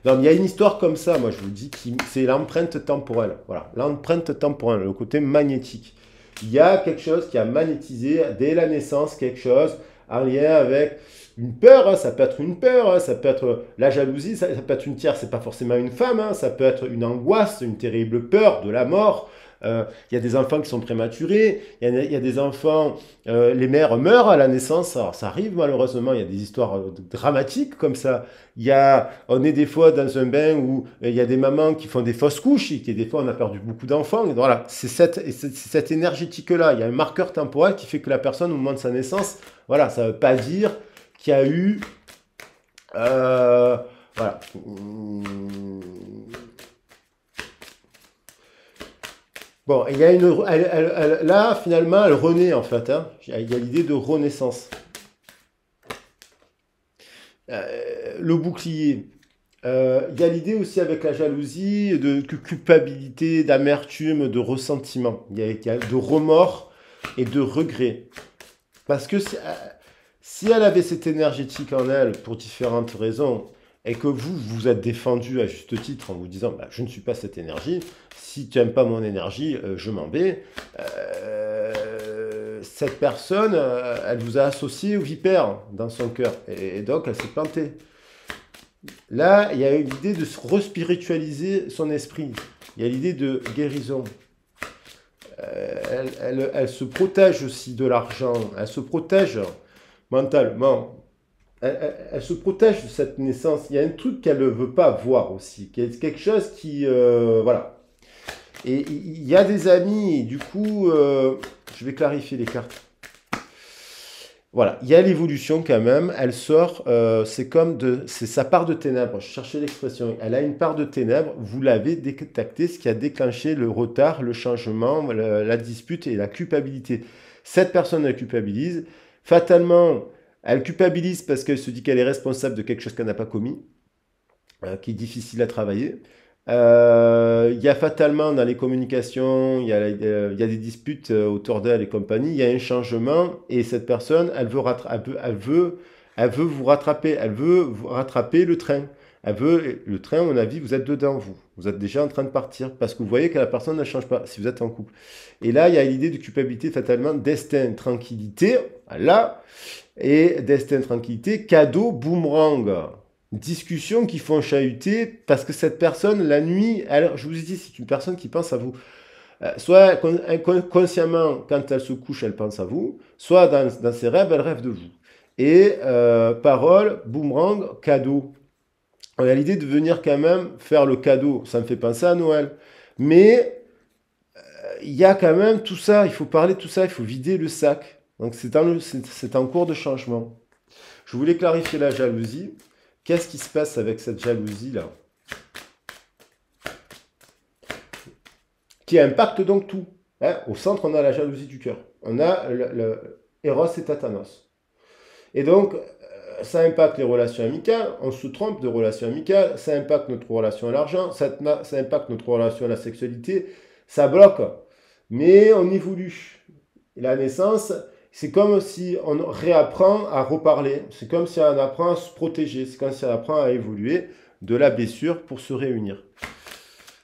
Non, mais il y a une histoire comme ça, moi je vous dis, c'est l'empreinte temporelle. Voilà, l'empreinte temporelle, le côté magnétique. Il y a quelque chose qui a magnétisé dès la naissance, quelque chose en lien avec une peur, hein, ça peut être une peur, hein, ça peut être la jalousie, ça peut être une tierce, c'est pas forcément une femme, hein, ça peut être une angoisse, une terrible peur de la mort. Il y a des enfants qui sont prématurés, il y a des enfants, les mères meurent à la naissance, alors ça arrive malheureusement, il y a des histoires dramatiques comme ça. On est des fois dans un bain où il y a des mamans qui font des fausses couches, et des fois on a perdu beaucoup d'enfants. Voilà, c'est cette énergétique-là, il y a un marqueur temporel qui fait que la personne au moment de sa naissance, voilà, ça ne veut pas dire qu'il y a eu... voilà. Bon, il y a là, finalement, elle renaît, en fait. Hein. Il y a l'idée de renaissance. Le bouclier. Il y a l'idée aussi avec la jalousie de culpabilité, d'amertume, de ressentiment. Il y a de remords et de regret. Parce que si elle avait cette énergétique en elle, pour différentes raisons, et que vous êtes défendu à juste titre en vous disant bah, « je ne suis pas cette énergie », si tu n'aimes pas mon énergie, je m'en vais. Cette personne, elle vous a associé aux vipères dans son cœur. Et donc, elle s'est plantée. Là, il y a l'idée de se respiritualiser son esprit. Il y a l'idée de guérison. Elle se protège aussi de l'argent. Elle se protège mentalement. Elle se protège de cette naissance. Il y a un truc qu'elle ne veut pas voir aussi. Quelque chose qui... voilà. Et il y a des amis, et du coup, je vais clarifier les cartes. Voilà, il y a l'évolution quand même, elle sort, c'est sa part de ténèbres, je cherchais l'expression, elle a une part de ténèbres, vous l'avez détecté, ce qui a déclenché le retard, le changement, la dispute et la culpabilité. Cette personne, elle culpabilise, fatalement, elle culpabilise parce qu'elle se dit qu'elle est responsable de quelque chose qu'elle n'a pas commis, qui est difficile à travailler. Il y a fatalement dans les communications, il y a des disputes autour d'elle et compagnie, il y a un changement et cette personne, elle veut vous rattraper, elle veut vous rattraper le train. Le train, à mon avis, vous êtes dedans, vous êtes déjà en train de partir parce que vous voyez que la personne ne change pas si vous êtes en couple. Et là, il y a l'idée de culpabilité, fatalement, destin, tranquillité, là, et destin, tranquillité, cadeau, boomerang. Discussions qui font chahuter parce que cette personne, la nuit, je vous ai dit, c'est une personne qui pense à vous. Soit inconsciemment, quand elle se couche, elle pense à vous, soit dans ses rêves, elle rêve de vous. Et parole, boomerang, cadeau. On a l'idée de venir quand même faire le cadeau. Ça me fait penser à Noël. Mais il y a quand même tout ça, il faut parler de tout ça, il faut vider le sac. Donc c'est en cours de changement. Je voulais clarifier la jalousie. Qu'est-ce qui se passe avec cette jalousie-là? Qui impacte donc tout. Hein? Au centre, on a la jalousie du cœur. On a le Eros et Tatanos. Et donc, ça impacte les relations amicales, on se trompe de relations amicales, ça impacte notre relation à l'argent, ça impacte notre relation à la sexualité, ça bloque. Mais on évolue. Et la naissance, c'est comme si on réapprend à reparler, c'est comme si on apprend à se protéger, c'est comme si on apprend à évoluer de la blessure pour se réunir.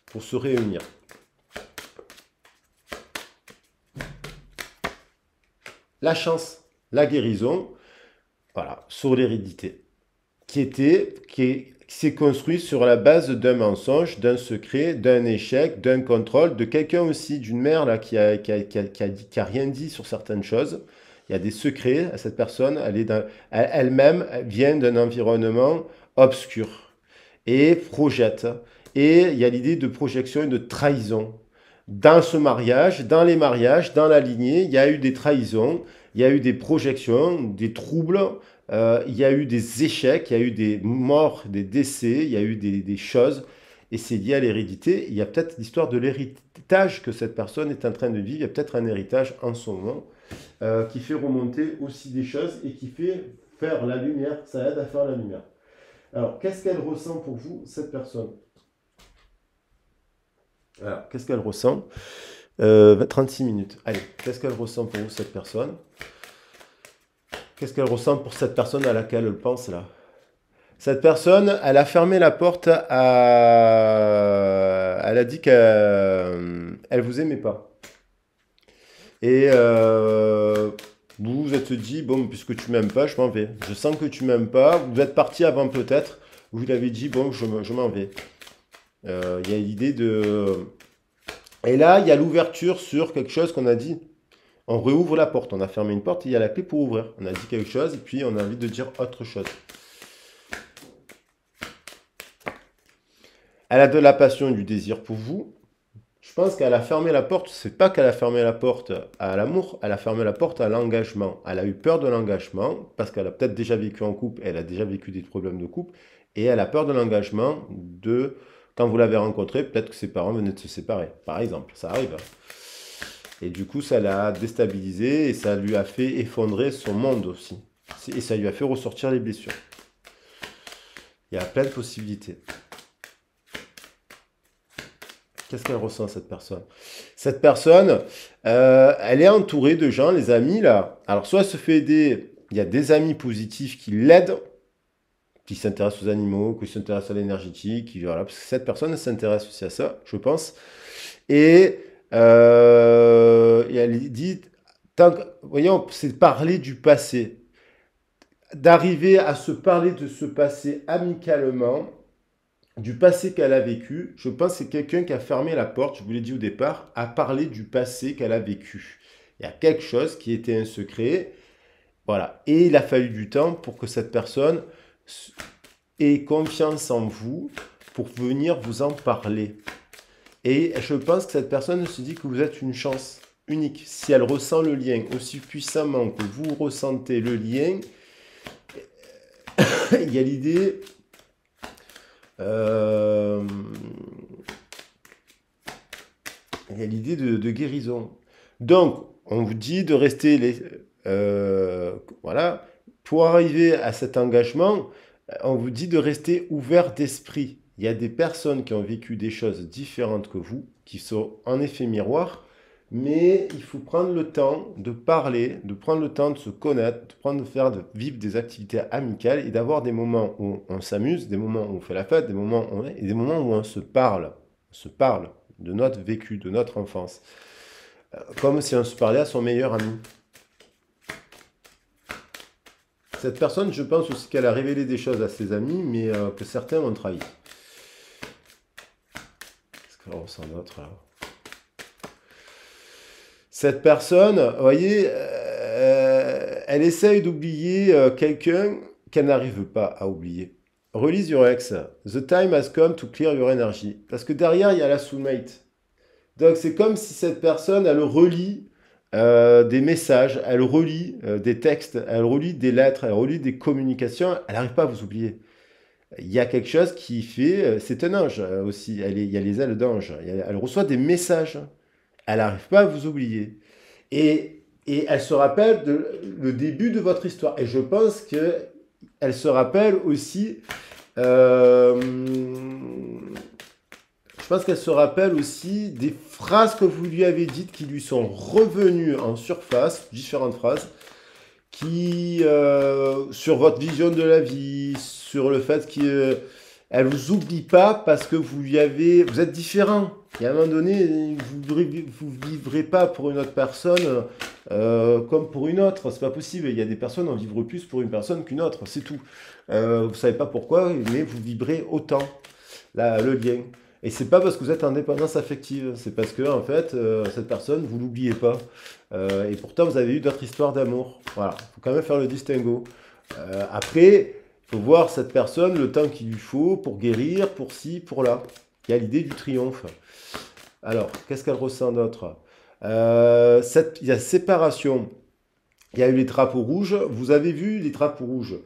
Pour se réunir. La chance, la guérison, voilà, sur l'hérédité, qui s'est construit sur la base d'un mensonge, d'un secret, d'un échec, d'un contrôle, de quelqu'un aussi, d'une mère là, qui a rien dit sur certaines choses. Il y a des secrets à cette personne, elle-même vient d'un environnement obscur et projette. Et il y a l'idée de projection et de trahison. Dans ce mariage, dans les mariages, dans la lignée, il y a eu des trahisons, il y a eu des projections, des troubles, il y a eu des échecs, il y a eu des morts, des décès, il y a eu des choses, et c'est lié à l'hérédité. Il y a peut-être l'histoire de l'héritage que cette personne est en train de vivre, il y a peut-être un héritage en son nom, qui fait remonter aussi des choses et qui fait faire la lumière, ça aide à faire la lumière. Alors, qu'est-ce qu'elle ressent pour vous, cette personne? Alors, qu'est-ce qu'elle ressent? 36 minutes. Allez, qu'est-ce qu'elle ressent pour vous, cette personne? Qu'est-ce qu'elle ressent pour cette personne à laquelle elle pense, là? Cette personne, elle a fermé la porte à... Elle a dit qu'elle vous aimait pas. Et vous vous êtes dit, bon, puisque tu m'aimes pas, je m'en vais. Je sens que tu m'aimes pas. Vous êtes parti avant peut-être. Vous lui avez dit, bon, je m'en vais. Il y a l'idée de... Et là, il y a l'ouverture sur quelque chose qu'on a dit. On réouvre la porte. On a fermé une porte et il y a la clé pour ouvrir. On a dit quelque chose et puis on a envie de dire autre chose. Elle a de la passion et du désir pour vous. Je pense qu'elle a fermé la porte. C'est pas qu'elle a fermé la porte à l'amour, elle a fermé la porte à l'engagement. Elle a eu peur de l'engagement parce qu'elle a peut-être déjà vécu en couple, elle a déjà vécu des problèmes de couple et elle a peur de l'engagement de quand vous l'avez rencontré, peut-être que ses parents venaient de se séparer, par exemple, ça arrive. Et du coup, ça l'a déstabilisé et ça lui a fait effondrer son monde aussi. Et ça lui a fait ressortir les blessures. Il y a plein de possibilités. Qu'est-ce qu'elle ressent, cette personne? Cette personne, elle est entourée de gens, les amis, là. Alors, soit elle se fait aider, il y a des amis positifs qui l'aident, qui s'intéressent aux animaux, qui s'intéressent à l'énergétique, voilà, parce que cette personne s'intéresse aussi à ça, je pense. Et elle dit, voyons, c'est parler du passé. D'arriver à se parler de ce passé amicalement, du passé qu'elle a vécu, je pense que c'est quelqu'un qui a fermé la porte, je vous l'ai dit au départ, à parler du passé qu'elle a vécu. Il y a quelque chose qui était un secret, voilà. Et il a fallu du temps pour que cette personne ait confiance en vous, pour venir vous en parler. Et je pense que cette personne se dit que vous êtes une chance unique. Si elle ressent le lien aussi puissamment que vous ressentez le lien, il y a l'idée... il y a l'idée de guérison. Donc, on vous dit de rester... voilà. Pour arriver à cet engagement, on vous dit de rester ouvert d'esprit. Il y a des personnes qui ont vécu des choses différentes que vous, qui sont en effet miroirs, mais il faut prendre le temps de parler, de prendre le temps de se connaître, de vivre des activités amicales et d'avoir des moments où on s'amuse, des moments où on fait la fête, des moments où on se parle. On se parle de notre vécu, de notre enfance. Comme si on se parlait à son meilleur ami. Cette personne, je pense aussi qu'elle a révélé des choses à ses amis, mais que certains ont trahi. Qu'est-ce qu'on ressent d'autre là? Cette personne, vous voyez, elle essaye d'oublier quelqu'un qu'elle n'arrive pas à oublier. Release your ex. The time has come to clear your energy. Parce que derrière, il y a la soulmate. Donc, c'est comme si cette personne, elle relit des messages, elle relit des textes, elle relit des lettres, elle relit des communications. Elle n'arrive pas à vous oublier. Il y a quelque chose qui fait... c'est un ange aussi. Il y a les ailes d'ange. Elle reçoit des messages. Elle n'arrive pas à vous oublier. Et elle se rappelle le début de votre histoire. Et je pense qu'elle elle se rappelle aussi... je pense qu'elle se rappelle aussi des phrases que vous lui avez dites qui lui sont revenues en surface, différentes phrases, qui, sur votre vision de la vie, sur le fait qu'elle ne vous oublie pas parce que vous êtes différent. Et à un moment donné, vous ne vivrez pas pour une autre personne comme pour une autre. C'est pas possible. Il y a des personnes qui en vivre plus pour une personne qu'une autre, c'est tout. Vous ne savez pas pourquoi, mais vous vibrez autant le lien. Et c'est pas parce que vous êtes en dépendance affective, c'est parce que en fait, cette personne, vous l'oubliez pas. Et pourtant, vous avez eu d'autres histoires d'amour. Voilà, il faut quand même faire le distinguo. Après, il faut voir cette personne le temps qu'il lui faut pour guérir, pour ci, pour là. Il y a l'idée du triomphe. Alors, qu'est-ce qu'elle ressent d'autre? Il y a séparation. Il y a eu les drapeaux rouges. Vous avez vu les drapeaux rouges.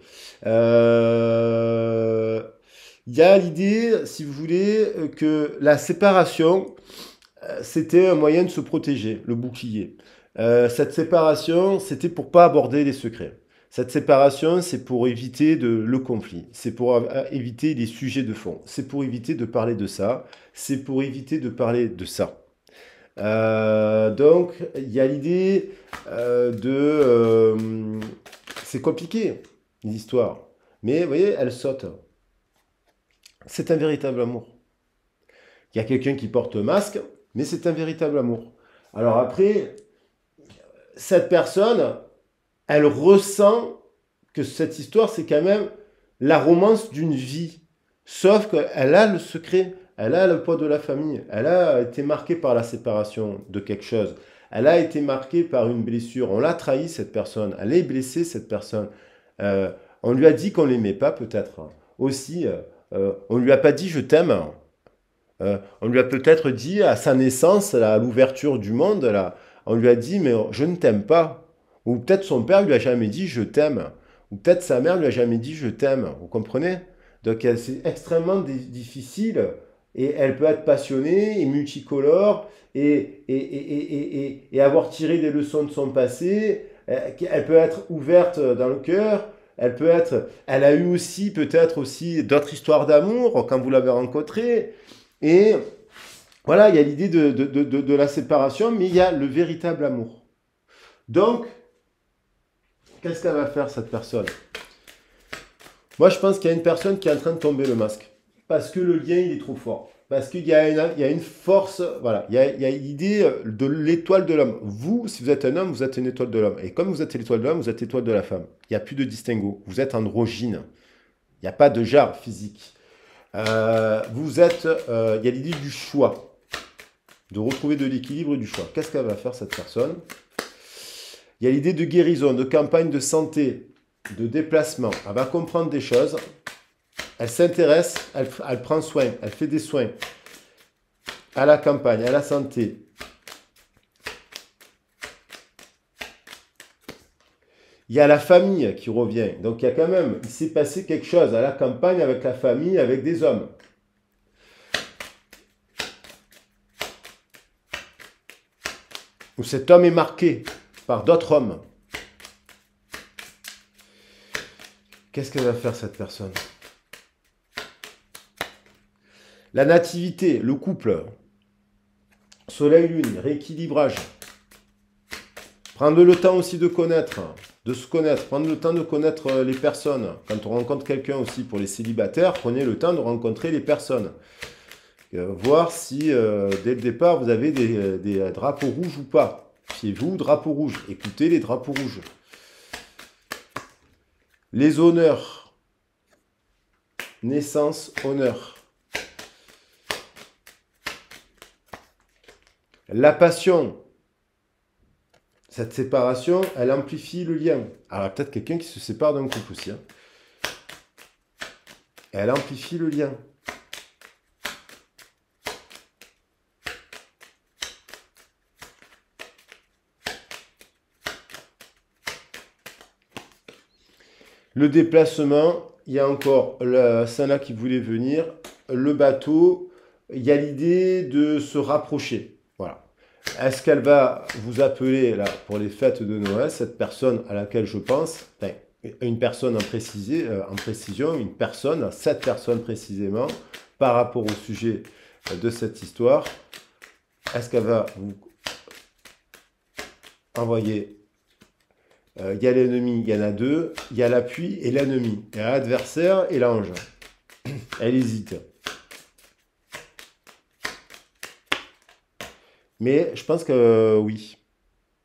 Il y a l'idée, si vous voulez, que la séparation, c'était un moyen de se protéger, le bouclier. Cette séparation, c'était pour pas aborder les secrets. Cette séparation, c'est pour éviter le conflit. C'est pour éviter les sujets de fond. C'est pour éviter de parler de ça. C'est pour éviter de parler de ça. Donc, il y a l'idée c'est compliqué, l'histoire. Mais, vous voyez, elle saute. C'est un véritable amour. Il y a quelqu'un qui porte un masque, mais c'est un véritable amour. Alors après, cette personne, elle ressent que cette histoire, c'est quand même la romance d'une vie. Sauf qu'elle a le secret, elle a le poids de la famille, elle a été marquée par la séparation de quelque chose. Elle a été marquée par une blessure. On l'a trahi, cette personne. Elle est blessée, cette personne. On lui a dit qu'on ne l'aimait pas, peut-être. Aussi, on ne lui a pas dit « je t'aime ». On lui a peut-être dit à sa naissance, à l'ouverture du monde, là, on lui a dit « mais je ne t'aime pas ». Ou peut-être son père lui a jamais dit « je t'aime ». Ou peut-être sa mère lui a jamais dit « je t'aime ». Vous comprenez? Donc c'est extrêmement difficile et elle peut être passionnée et multicolore et avoir tiré des leçons de son passé. Elle peut être ouverte dans le cœur. Elle a eu aussi peut-être aussi d'autres histoires d'amour quand vous l'avez rencontrée. Et voilà, il y a l'idée de la séparation, mais il y a le véritable amour. Donc, qu'est-ce qu'elle va faire, cette personne? Moi, je pense qu'il y a une personne qui est en train de tomber le masque. Parce que le lien, il est trop fort. Parce qu'il y a une force, voilà, il y a l'idée de l'étoile de l'homme. Vous, si vous êtes un homme, vous êtes une étoile de l'homme. Et comme vous êtes l'étoile de l'homme, vous êtes l'étoile de la femme. Il n'y a plus de distinguo. Vous êtes androgyne. Il n'y a pas de genre physique. Il y a l'idée du choix. De retrouver de l'équilibre et du choix. Qu'est-ce qu'elle va faire, cette personne? Il y a l'idée de guérison, de campagne de santé, de déplacement. Elle va comprendre des choses. Elle s'intéresse, elle prend soin, elle fait des soins à la campagne, à la santé. Il y a la famille qui revient. Donc il s'est passé quelque chose à la campagne avec la famille, avec des hommes. Où cet homme est marqué par d'autres hommes. Qu'est-ce qu'elle va faire, cette personne? La nativité, le couple, soleil-lune, rééquilibrage. Prendre le temps aussi de se connaître, prendre le temps de connaître les personnes. Quand on rencontre quelqu'un aussi, pour les célibataires, prenez le temps de rencontrer les personnes. Voir si, dès le départ, vous avez des drapeaux rouges ou pas. Fiez-vous, drapeau rouge. Écoutez les drapeaux rouges. Les honneurs. Naissance, honneur. La passion, cette séparation, elle amplifie le lien. Alors, il y a peut-être quelqu'un qui se sépare d'un couple aussi. Hein. Elle amplifie le lien. Le déplacement, il y a encore la Sana qui voulait venir, le bateau, il y a l'idée de se rapprocher. Voilà. Est-ce qu'elle va vous appeler là pour les fêtes de Noël, cette personne à laquelle je pense? une personne en précision, une personne, 7 personnes précisément, par rapport au sujet de cette histoire. Est-ce qu'elle va vous envoyer il y a l'ennemi, il y en a 2, il y a l'appui et l'ennemi, il y a l'adversaire et l'ange. Elle hésite. Mais je pense que oui,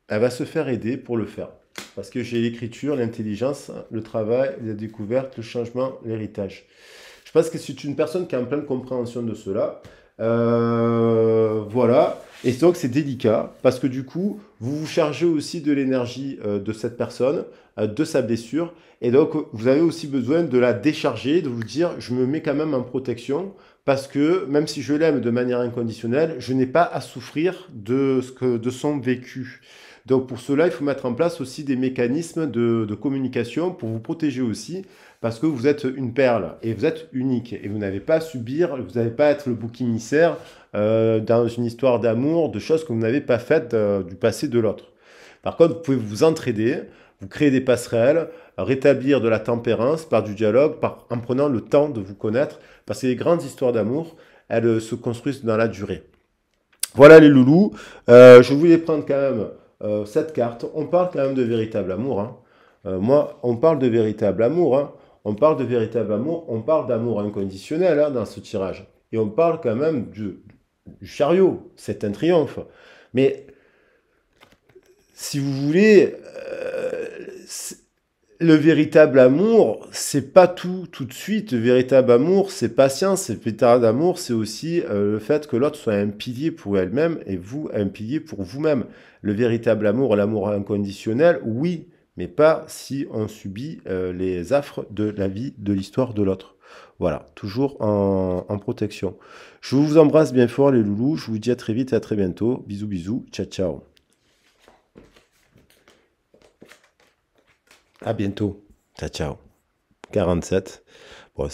elle va se faire aider pour le faire. Parce que j'ai l'écriture, l'intelligence, le travail, la découverte, le changement, l'héritage. Je pense que c'est une personne qui a en pleine compréhension de cela. Voilà. Et donc c'est délicat parce que du coup, vous vous chargez aussi de l'énergie de cette personne, de sa blessure. Et donc vous avez aussi besoin de la décharger, de vous dire, je me mets quand même en protection parce que même si je l'aime de manière inconditionnelle, je n'ai pas à souffrir de son vécu. Donc pour cela, il faut mettre en place aussi des mécanismes de communication pour vous protéger aussi, parce que vous êtes une perle et vous êtes unique et vous n'avez pas à subir, vous n'avez pas à être le bouc émissaire dans une histoire d'amour, de choses que vous n'avez pas faites du passé de l'autre. Par contre, vous pouvez vous entraider, vous créer des passerelles, rétablir de la tempérance par du dialogue, en prenant le temps de vous connaître, parce que les grandes histoires d'amour, elles se construisent dans la durée. Voilà les loulous. Je voulais prendre quand même cette carte. On parle quand même de véritable amour. Hein. Moi, on parle de véritable amour. Hein. On parle de véritable amour. On parle d'amour inconditionnel hein, dans ce tirage. Et on parle quand même du chariot. C'est un triomphe. Mais si vous voulez, le véritable amour, c'est pas tout de suite. Le véritable amour, c'est patience. Le véritable amour, c'est aussi le fait que l'autre soit un pilier pour elle-même et vous, un pilier pour vous-même. Le véritable amour, l'amour inconditionnel, oui, mais pas si on subit les affres de la vie, de l'histoire de l'autre. Voilà, toujours en protection. Je vous embrasse bien fort les loulous. Je vous dis à très vite et à très bientôt. Bisous, bisous. Ciao, ciao. À bientôt. Ciao, ciao. 47. Bon,